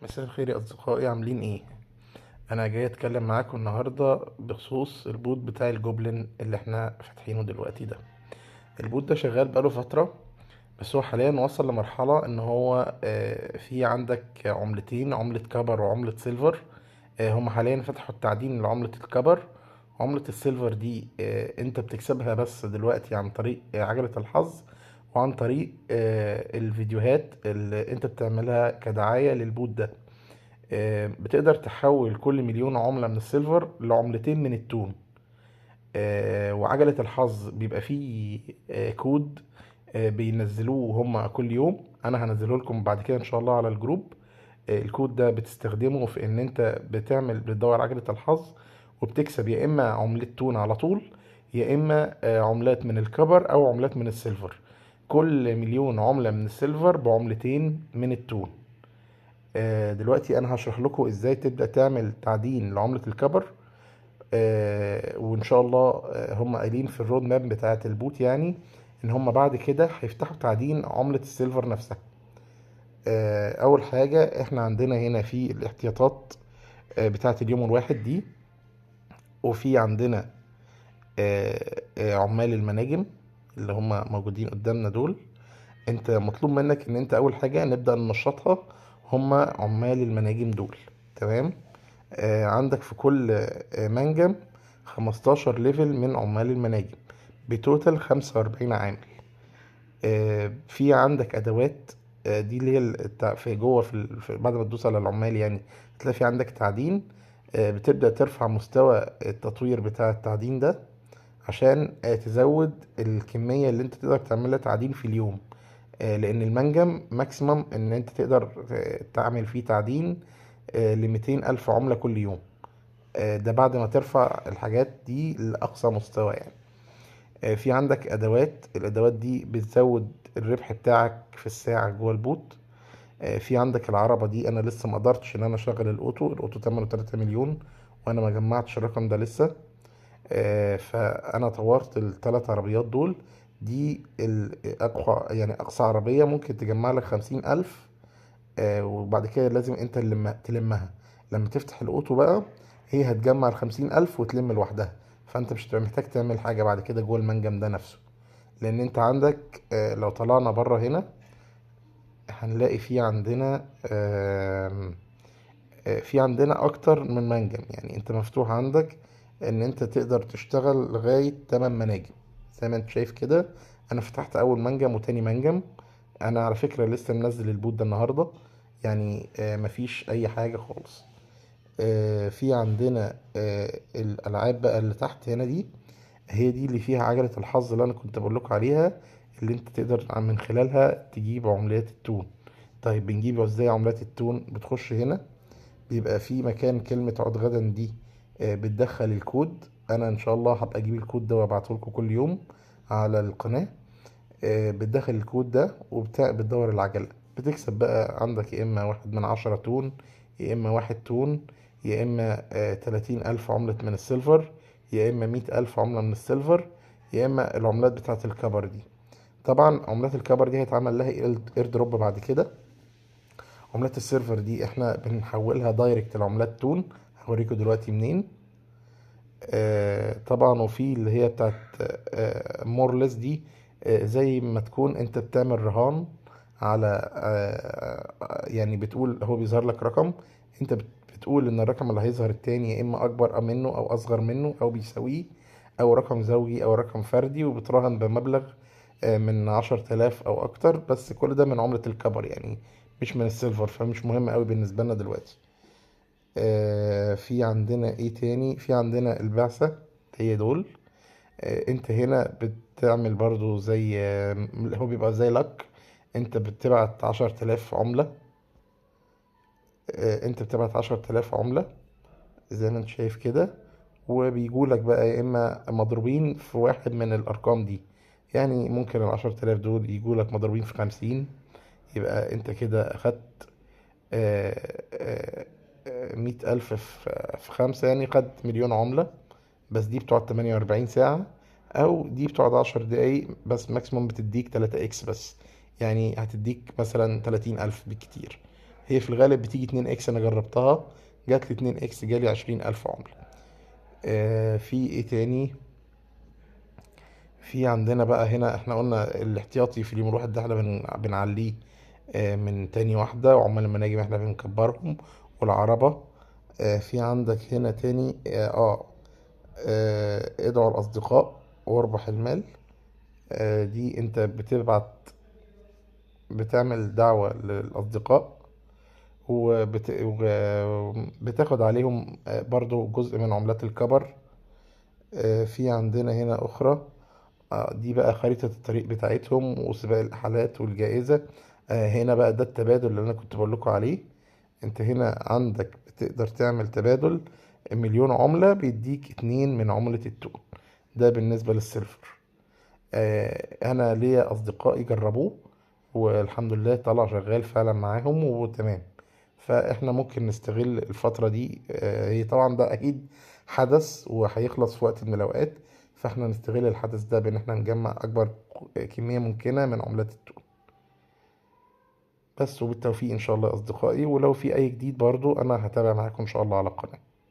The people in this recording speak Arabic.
مساء الخير يا أصدقائي، عاملين إيه؟ أنا جاي أتكلم معاكم النهاردة بخصوص البوت بتاع الجوبلin اللي إحنا فاتحينه دلوقتي ده. البوت ده شغال بقاله فترة، بس هو حاليا وصل لمرحلة إن هو في عندك عملتين، عملة كبر وعملة سيلفر. هم حاليا فتحوا التعدين لعملة الكبر. عملة السيلفر دي أنت بتكسبها بس دلوقتي عن طريق عجلة الحظ، وعن طريق الفيديوهات اللي أنت بتعملها كدعاية للبوت ده. بتقدر تحول كل مليون عملة من السيلفر لعملتين من التون. وعجلة الحظ بيبقى فيه كود بينزلوه هما كل يوم. انا هنزله لكم بعد كده ان شاء الله على الجروب. الكود ده بتستخدمه في ان انت بتدور عجلة الحظ، وبتكسب يا اما عملة تون على طول، يا اما عملات من الكبر او عملات من السيلفر. كل مليون عملة من السيلفر بعملتين من التون. دلوقتي انا هشرح لكم ازاي تبدأ تعمل تعدين لعملة الكبر. وان شاء الله هم قايلين في الرود ماب بتاعة البوت يعني ان هم بعد كده هيفتحوا تعدين عملة السيلفر نفسها. اول حاجة احنا عندنا هنا في الاحتياطات بتاعة اليوم الواحد دي، وفي عندنا عمال المناجم اللي هم موجودين قدامنا دول. انت مطلوب منك ان انت اول حاجة نبدأ ننشطها، هم عمال المناجم دول. تمام. عندك في كل منجم 15 ليفل من عمال المناجم، بتوتال 45 عامل. في عندك ادوات، دي اللي هي في جوه بعد ما تدوس على العمال يعني تلاقي في عندك تعدين. بتبدأ ترفع مستوى التطوير بتاع التعدين ده عشان تزود الكمية اللي انت تقدر تعملها تعدين في اليوم. لان المنجم ماكسيمم ان انت تقدر تعمل فيه تعدين ل200 الف عملة كل يوم. ده بعد ما ترفع الحاجات دي لأقصى مستوى يعني. في عندك أدوات، الأدوات دي بتزود الربح بتاعك في الساعة جوه البوت. في عندك العربة دي، أنا لسه ما قدرتش إن أنا أشغل الأوتو ثمنه 3 مليون، وأنا ما جمعتش الرقم ده لسه. فأنا طورت الثلاث عربيات دول. دي الأقوى يعني أقصى عربية ممكن تجمع لك 50 ألف. وبعد كده لازم انت اللي تلمها. لما تفتح الاوتو بقى، هي هتجمع ال50 ألف وتلم لوحدها. فانت مش هتبقى محتاج تعمل حاجة بعد كده جوه المنجم ده نفسه. لان انت عندك لو طلعنا بره هنا هنلاقي في عندنا في عندنا اكتر من منجم. يعني انت مفتوح عندك ان انت تقدر تشتغل لغاية 8 مناجم زي ما انت شايف كده. انا فتحت اول منجم وتاني منجم. انا على فكرة لسه منزل البوت ده النهاردة، يعني مفيش اي حاجة خالص. في عندنا الالعاب بقى اللي تحت هنا دي، هي دي اللي فيها عجلة الحظ اللي انا كنت بقول لكم عليها، اللي انت تقدر من خلالها تجيب عملات التون. طيب بنجيب ازاي عملات التون؟ بتخش هنا، بيبقى في مكان كلمة عد غدا دي، بتدخل الكود. انا ان شاء الله هبقى اجيب الكود ده وابعته لكم كل يوم على القناة. بتدخل الكود ده بتدور العجلة، بتكسب بقى عندك يا إما 1/10 تون، يا إما 1 تون، يا إما 30 ألف عملة من السيلفر، يا إما 100 ألف عملة من السيلفر، يا إما العملات بتاعة الكبر دي. طبعا عملات الكبر دي هيتعمل لها اير دروب بعد كده. عملات السيرفر دي احنا بنحولها دايركت لعملات تون. هوريكم دلوقتي منين. طبعا وفي اللي هي بتاعت مورلس دي، زي ما تكون انت بتعمل رهان على يعني بتقول هو بيظهر لك رقم، انت بتقول ان الرقم اللي هيظهر التاني يا اما اكبر منه او اصغر منه او بيساويه، او رقم زوجي او رقم فردي، وبتراهن بمبلغ من 10 تلاف او اكتر. بس كل ده من عملة الكبر يعني، مش من السيلفر، فمش مهم قوي بالنسبة لنا دلوقتي. في عندنا ايه تاني؟ في عندنا البعثة، هي دول. انت هنا بتعمل برضو زي هو بيبقى زي لك. انت بتبعت 10 تلاف عملة. انت بتبعت 10 تلاف عملة زي ما انت شايف كده، وبيجولك بقى يا اما مضروبين في واحد من الارقام دي. يعني ممكن ال10 تلاف دول يجولك مضروبين في 50، يبقى انت كده اخدت 100 ألف في 5، يعني خدت مليون عملة. بس دي بتقعد 48 ساعة، أو دي بتقعد 10 دقايق بس. ماكسيموم بتديك 3 إكس بس، يعني هتديك مثلا 30 ألف بالكتير. هي في الغالب بتيجي 2 اكس، انا جربتها جات لي 2 اكس، جالي 20,000 عملة. في ايه تاني؟ في عندنا بقى هنا احنا قلنا الاحتياطي في اليوم الواحد ده احنا بنعليه من تاني واحدة، وعمال المناجم احنا بنكبرهم، والعربة. في عندك هنا تاني ادعوا الأصدقاء واربح المال. دي انت بتعمل دعوة للأصدقاء، وبتاخد عليهم برضو جزء من عملات الكبر. في عندنا هنا أخرى، دي بقى خريطة الطريق بتاعتهم وسباق الإحالات والجائزة. هنا بقى ده التبادل اللي أنا كنت بقول لكم عليه. أنت هنا عندك بتقدر تعمل تبادل، مليون عملة بيديك 2 من عملة التون. ده بالنسبة للسيلفر. أنا ليا أصدقائي جربوه، والحمد لله طلع شغال فعلا معاهم وتمام. فاحنا ممكن نستغل الفترة دي، هي طبعا ده اكيد حدث وهيخلص في وقت من الاوقات، فاحنا نستغل الحدث ده بان احنا نجمع اكبر كمية ممكنة من عملات التون. بس وبالتوفيق ان شاء الله يا اصدقائي، ولو في اي جديد برضو انا هتابع معاكم ان شاء الله على القناة.